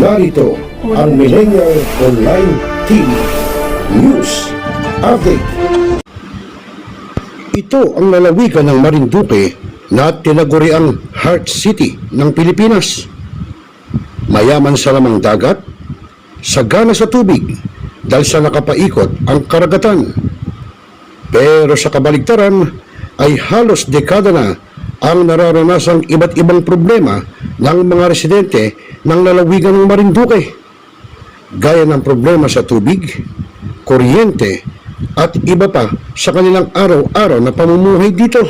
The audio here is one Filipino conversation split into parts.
Narito ang Millennial Online TV News Update. Ito ang lalawigan ng Marinduque na tinaguriang Heart City ng Pilipinas. Mayaman sa lamang dagat, sagana sa tubig dahil sa nakapaikot ang karagatan. Pero sa kabaligtaran ay halos dekada na ang nararanasang iba't ibang problema ng mga residente ng lalawigan ng Marinduque, gaya ng problema sa tubig, kuryente, at iba pa sa kanilang araw-araw na pamumuhay dito.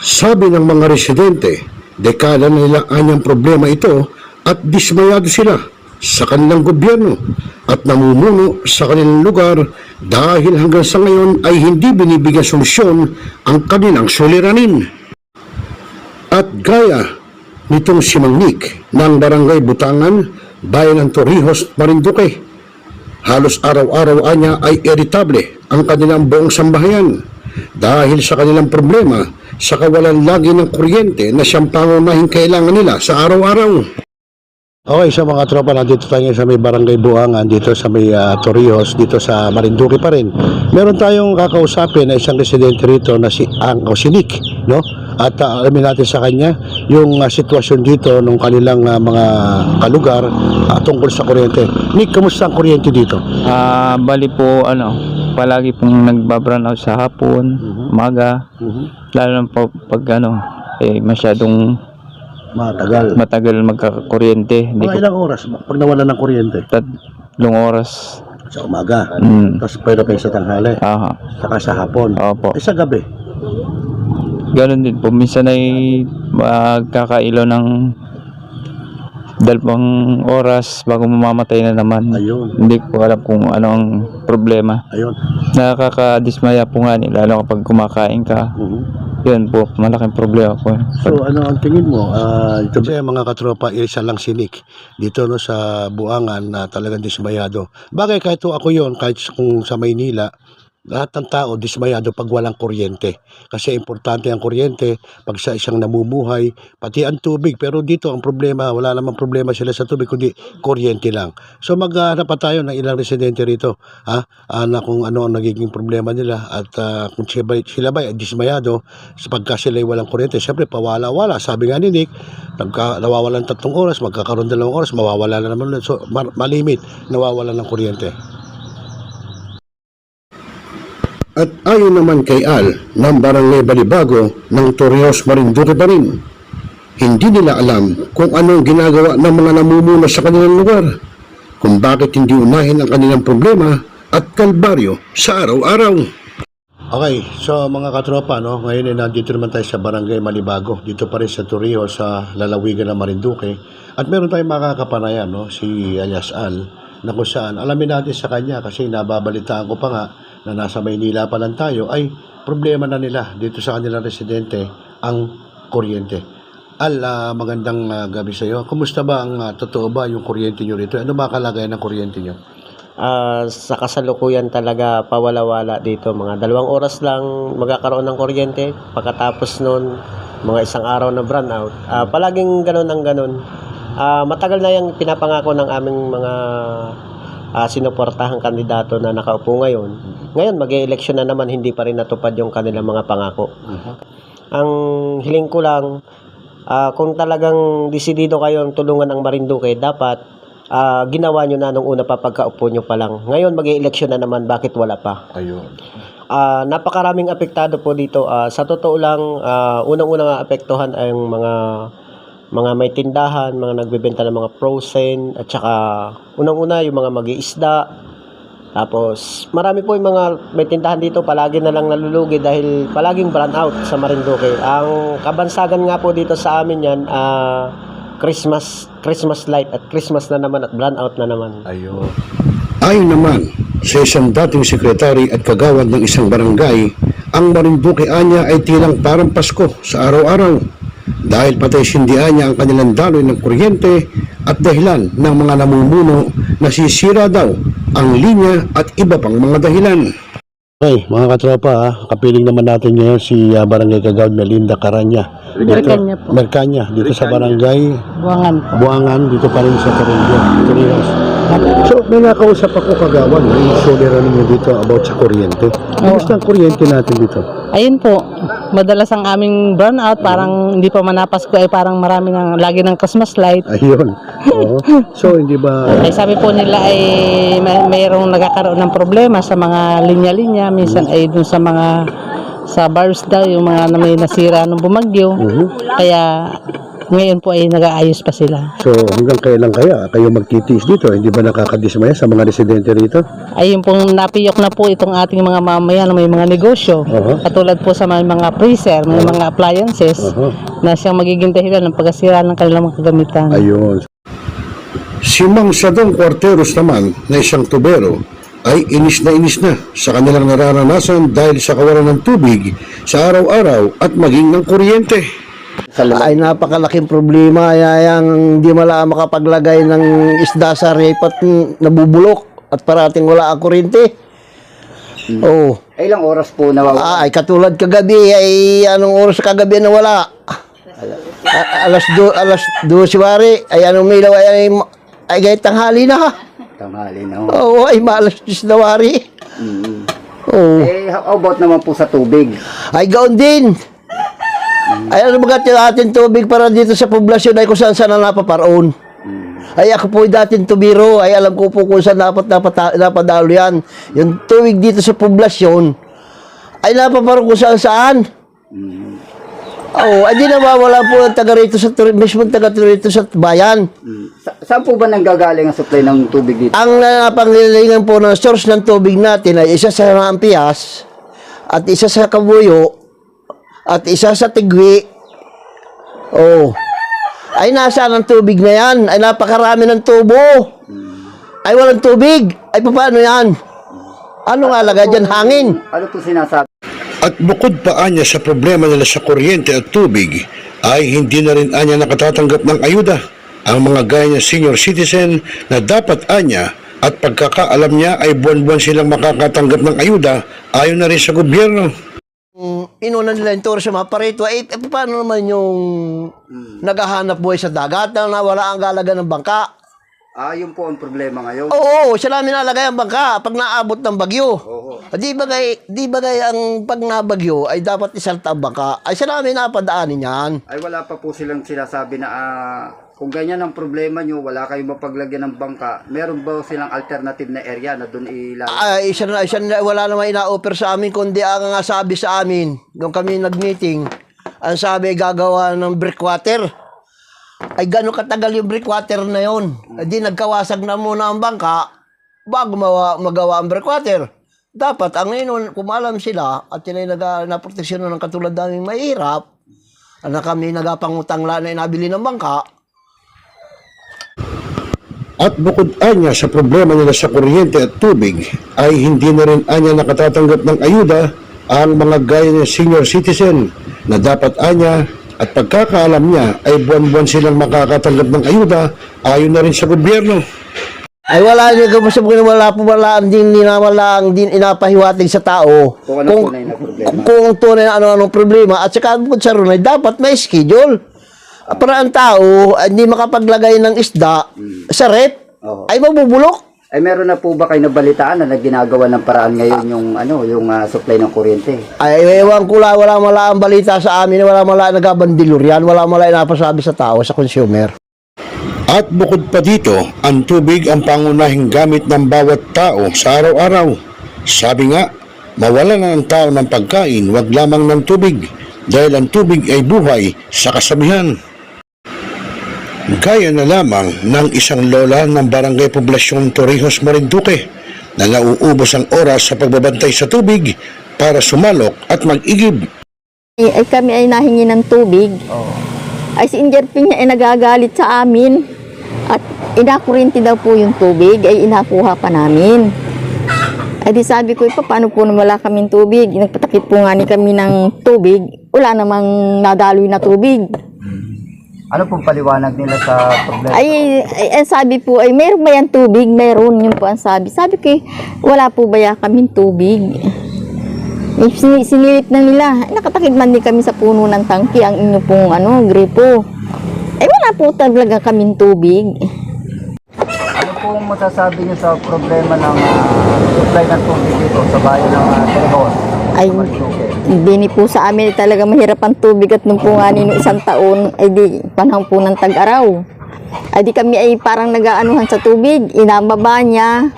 Sabi ng mga residente, dekada na nila anyang problema ito at dismayado sila sa kanilang gobyerno at namumuno sa kanilang lugar dahil hanggang sa ngayon ay hindi binibigyan solusyon ang kanilang suliranin. At gaya nitong si Mang Nick ng Barangay Butangan, bayan ng Torrijos, Marinduque, halos araw-araw niya ay iritable ang kanilang buong sambahayan dahil sa kanilang problema sa kawalan lagi ng kuryente na siyang pangunahing kailangan nila sa araw-araw. Okay, sa mga tropa, nandito tayo sa may Barangay Buangan, dito sa may Torrijos, dito sa Marinduque pa rin. Meron tayong kakausapin na isang residente rito na si Nick, no? At alamin natin sa kanya yung sitwasyon dito ng kanilang mga kalugar tungkol sa kuryente. Nick, kamusta ang kuryente dito? Bali po, palagi pong nagba-brown out sa hapon, umaga, lalo na po pag masyadong matagal magkakuryente. Ilang oras pag nawala ng kuryente? 3 oras. Sa umaga, tapos pwede pa sa tanghali, saka sa hapon. Opo. Sa gabi? Ganon din po. Minsan ay magkakailaw ng 2 oras bago mamamatay na naman. Ayun. Hindi ko alam kung ano ang problema. Ayun. Nakakadismaya po nga lalo kapag kumakain ka. Yun po, malaking problema po. So ano ang tingin mo? Ito ba mga katropa, isa lang si Nick dito no sa Buangan na talagang dismayado. Bagay kahit ako yon, kahit kung sa Maynila, lahat ng tao dismayado pag walang kuryente. Kasi importante ang kuryente pag sa isang namumuhay, pati ang tubig. Pero dito ang problema, wala namang problema sila sa tubig, kundi kuryente lang. So maghanap pa tayo ng ilang residente rito, na kung ano ang nagiging problema nila at kung sila ba dismayado pagka sila walang kuryente. Siyempre pawala-wala. Sabi nga ni Nick, nawawalan 3 oras, magkakaroon 2 oras, mawawala na naman. So malimit, nawawala ng kuryente. At ayon naman kay Al ng Barangay Balibago ng Torrijos, Marinduque pa rin, hindi nila alam kung anong ginagawa ng mga namumuno sa kanilang lugar, kung bakit hindi unahin ang kanilang problema at kalbaryo sa araw-araw. Okay, so mga katropa, ngayon ay nandito naman tayo sa Barangay Balibago, dito pa rin sa Torrijos, sa lalawigan ng Marinduque, at meron tayong makakapanayam, si alias Al, na kung saan alamin natin sa kanya kasi nababalitaan ko pa nga na nasa Maynila pa lang tayo ay problema na nila dito sa kanilang residente ang kuryente. Al, magandang gabi sa iyo. Kumusta ba ang totoo ba yung kuryente nyo rito? Ano ba kalagayan ng kuryente nyo? Sa kasalukuyan talaga pawala-wala dito. Mga 2 oras lang magkakaroon ng kuryente. Pagkatapos nun, mga 1 araw na brownout. Palaging ganun ang ganun. Matagal na yung pinapangako ng aming mga sinuportahang kandidato na nakaupo ngayon. Ngayon, mag-e-election na naman, hindi pa rin natupad yung kanilang mga pangako. Ang hiling ko lang, kung talagang desidido kayong tulungan ang Marinduque, dapat ginawa nyo na nung una pa pagkaupo nyo pa lang. Ngayon, mag-e-election na naman, bakit wala pa? Ayun. Napakaraming apektado po dito. Sa totoo lang, unang-unang apektuhan ay yung mga may tindahan, mga nagbebenta ng mga frozen, at saka unang-una yung mga mag-iisda. Tapos marami po yung mga may tindahan dito palagi na lang nalulugi dahil palaging brand out sa Marinduque. Ang kabansagan nga po dito sa amin yan, Christmas light at Christmas na naman at brand out na naman. Ayun. Ayon naman sa isang dating sekretary at kagawad ng isang barangay, ang Marinduque anya ay tilang parang Pasko sa araw-araw dahil patay sindihan niya ang kanilang daloy ng kuryente at dahilan ng mga namumuno na sisira daw ang linya at iba pang mga dahilan. Okay, mga katropa, kapiling naman natin ngayon si Barangay Kagawad Melinda Caranya Merkanya po. Merkanya, dito sa barangay Buwangan po. Buangan, dito pa rin sa Torrijos. So, may nakausap ako kagawan, yung solera ninyo dito about sa kuryente. Kamusta ang kuryente natin dito? Ayun po. Madalas ang aming burnout, parang hindi pa manapas ko ay parang marami ng lagi ng Christmas light. Ayun. Oo. So, hindi ba... Ay sabi po nila ay mayroong nagkakaroon ng problema sa mga linya-linya, minsan ay dun sa mga sa bars daw, yung mga na may nasira nung bumagyo. Kaya ngayon po ay nag-aayos pa sila. So, hanggang kailan kaya kayo magtitiis dito? Hindi ba nakakadismaya sa mga residente rito? Ayun pong napiyok na po itong ating mga mamayan na may mga negosyo. Katulad po sa mga freezer, may mga appliances na siyang magiging dahilan ng pagkasira ng kanilang mga kagamitan. Ayun. Si Mang Sadong Cuarteros naman na isang tubero ay inis na sa kanilang nararanasan dahil sa kawalan ng tubig sa araw-araw at maging ng kuryente. Ay napakalaking problema yang hindi mala makapaglagay ng isda sa repat nabubulok at parating wala ang kuryente. Oh. Ay, ilang oras po nawawala? Ay katulad kagabi ay anong oras kagabi na wala? Alas 12 wari ay anong milaw ay gayet tanghali na. Tanghali na. Oo, ay maalas 10 na wari. Oh. Eh, how about naman po sa tubig? Ay gaon din. Ay ano bagat yung ating tubig para dito sa poblasyon ay kung saan saan na napaparoon. Ay ako po dating tubiro, ay alam ko po kung saan napadalo yan. Yung tubig dito sa poblasyon ay napaparoon kung saan saan. Oo, ay di nawawala po ang taga rito sa mismo taga rito sa bayan. Saan po ba nanggagaling ang supply ng tubig dito? Ang napangilingan po ng source ng tubig natin ay isa sa Ampias at isa sa Kabuyo at isa sa Tigwi. Oh. Ay nasaan ang tubig na yan? Ay napakarami ng tubo. Ay walang tubig. Ay paano yan? Ano nga laga dyan? Hangin. Ano po sinasabi? At bukod pa anya sa problema nila sa kuryente at tubig, ay hindi na rin anya nakatatanggap ng ayuda ang mga gaya niya senior citizen na dapat anya at pagkakaalam niya ay buwan-buwan silang makakatanggap ng ayuda ayon na rin sa gobyerno. Inunan nila yung tourism operate. Paano naman yung naghahanap buhay sa dagat na nawala ang galaga ng bangka? Yun po ang problema ngayon. Oo, siya namin nalagay ang bangka pag naabot ng bagyo. Oo. Di bagay ang pag nabagyo ay dapat isalta ang bangka. Ay siya namin napadaanin yan. Ay, wala pa po silang sinasabi na kung ganyan ang problema nyo, wala kayong mapaglagyan ng bangka, meron ba silang alternative na area na doon ilalagay? Ay, siya wala naman ina-offer sa amin, kundi ang nga sabi sa amin, nung kami nag-meeting, ang sabi gagawa ng breakwater. Ay, gano'ng katagal yung breakwater na yon? Di nagkawasag na muna ang bangka bago magawa ang breakwater. Dapat, ang ngayon, kumalam sila at sila naproteksyon ng katulad naming mahirap, na kami nagapangutang na inabili ng bangka. At bukod anya sa problema nila sa kuryente at tubig, ay hindi na rin anya nakatatanggap ng ayuda ang mga gaya ng senior citizen na dapat anya at pagkakaalam niya ay buwan-buwan silang makakatanggap ng ayuda ayon na rin sa gobyerno. Ay wala niya wala din inapahiwatig sa tao Kung ano tunay na problema. Kung tunay na ano-anong problema at saka bukod sa ron ay dapat may schedule. Para ang tao hindi makapaglagay ng isda sa rep ay mabubulok. Ay, meron na po ba kayo nabalitaan na ginagawa ng paraan ngayon yung supply ng kuryente? Ay ewan ko wala ang balita sa amin, wala nagabandilur yan, wala napasabi sa tao, sa consumer. At bukod pa dito, ang tubig ang pangunahing gamit ng bawat tao sa araw-araw. Sabi nga, mawala na ng tao ng pagkain, wag lamang ng tubig, dahil ang tubig ay buhay sa kasabihan. Gaya na lamang ng isang lola ng barangay poblasyon Torrijos, Marinduque, na nauubos ang oras sa pagbabantay sa tubig para sumalok at mag-igib. Ay kami ay nahingi ng tubig. Ay si Injerping niya ay nagagalit sa amin. At inakurinti daw po yung tubig, ay inakuha pa namin. Ay di sabi ko, paano po na wala kaming tubig? Nagpatakip po nga ni kami ng tubig, wala namang nadaloy na tubig. Ano pong paliwanag nila sa problema? Ay sabi po, ay meron ba yan tubig? Meron, yun po ang sabi. Sabi ko, wala po ba yan kaming tubig? Sinilip na nila. Nakatakid man din kami sa puno ng tangki ang inyo pong gripo. Wala po talaga kaming tubig. Ano pong masasabi niyo sa problema ng supply ng tubig dito sa bayan ng Terebos? Ay, hindi po sa amin talaga mahirap ang tubig at nung po nga nino isang taon, ay di panahon po ng tag-araw. Ay di kami ay parang nag-aanuhan sa tubig, inababa niya.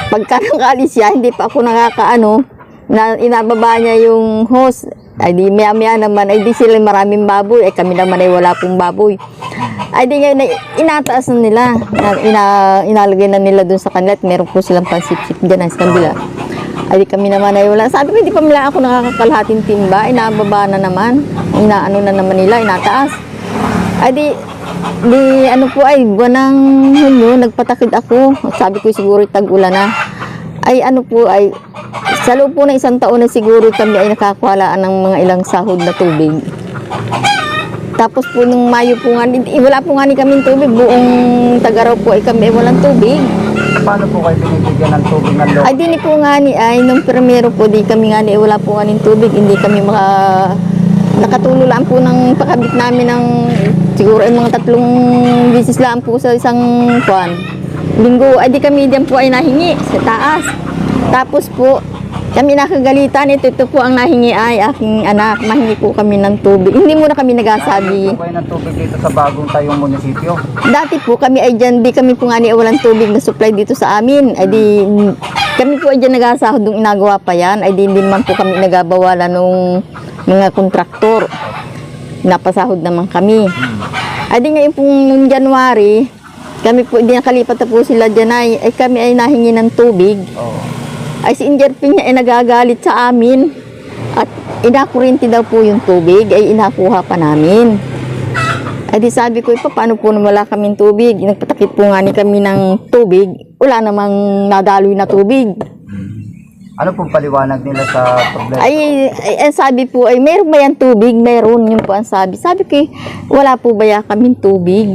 Pagka nakaalis siya, hindi pa ako inababa niya yung hose. Ay di maya-maya naman, ay di sila maraming baboy, ay kami naman ay wala pong baboy. Ay di ngayon, inataas na nila, inalagay na nila dun sa kanila at meron po silang pansip-sip dyan sa kabila. Ay di kami naman ay wala. Sabi ko, hindi pa nila ako nakakakalahating timba, inababa na naman, inaano na naman nila, inataas. Ay di buwan ng Hunyo, nagpatakid ako. Sabi ko siguro tag-ulan na. Ay sa loob po ng isang taon na siguro kami ay nakakuhalaan ng mga ilang sahod na tubig. Tapos po nung Mayo po nga, wala po nga ni kaming tubig. Buong Tagaraw po ay kami ay walang tubig. Paano po kayo binibigyan ng tubig ng loob? Ay di ni po nga nung primero po, di kami nga wala po nga ng tubig. Hindi kami nakatulo lang po ng pakabit namin ng siguro ay mga 3 bisis lang po sa isang linggo. Ay di kami diyan po ay nahingi sa taas. Tapos po kami nakagalitan, ito po ang nahingi ay aking anak, mahingi po kami ng tubig. Hindi muna kami nagasabi. Kayo ng tubig dito sa bagong tayong munisipyo? Dati po kami ay dyan, di kami po nga walang tubig na supply dito sa amin. Ay di kami po ay dyan nagasahod nung inagawa pa yan. Ay di man po kami nagabawalan nung mga kontraktor. Napasahod naman kami. Ay di ngayon pong nung January, kami po, di nakalipat na po sila dyan ay kami ay nahingi ng tubig. Ay si Injerping niya ay nagagalit sa amin at inakurinti daw po yung tubig ay inakuha pa namin. Ay di sabi ko, paano po na wala kaming tubig? Nagpatakip po nga ni kami ng tubig, wala namang nadaloy na tubig. Ano pong paliwanag nila sa problema? Ay sabi po, ay meron ba yan tubig? Meron, yun po ang sabi. Sabi ko, wala po ba yan kaming tubig?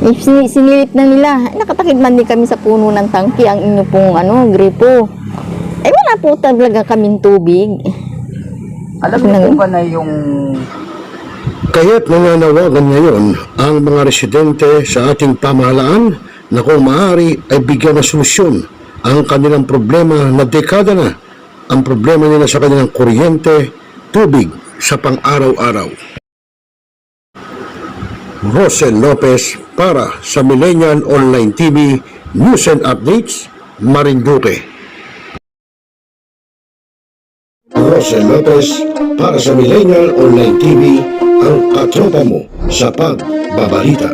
Sinilip na nila. Nakatakid man din kami sa puno ng tangki ang inyo pong gripo. Wala po talaga kaming tubig. Alam niyo po ba na yung... Kaya't nananawagan ngayon ang mga residente sa ating pamahalaan na kung maaari ay bigyan ng solusyon ang kanilang problema na dekada na ang problema nila sa kanilang kuryente, tubig sa pang-araw-araw. Rosel Lopez para sa Millennial Online TV News and Updates, Marinduque. Rosel Lopez para sa Millennial Online TV, ang katropa mo sa pagbabalita.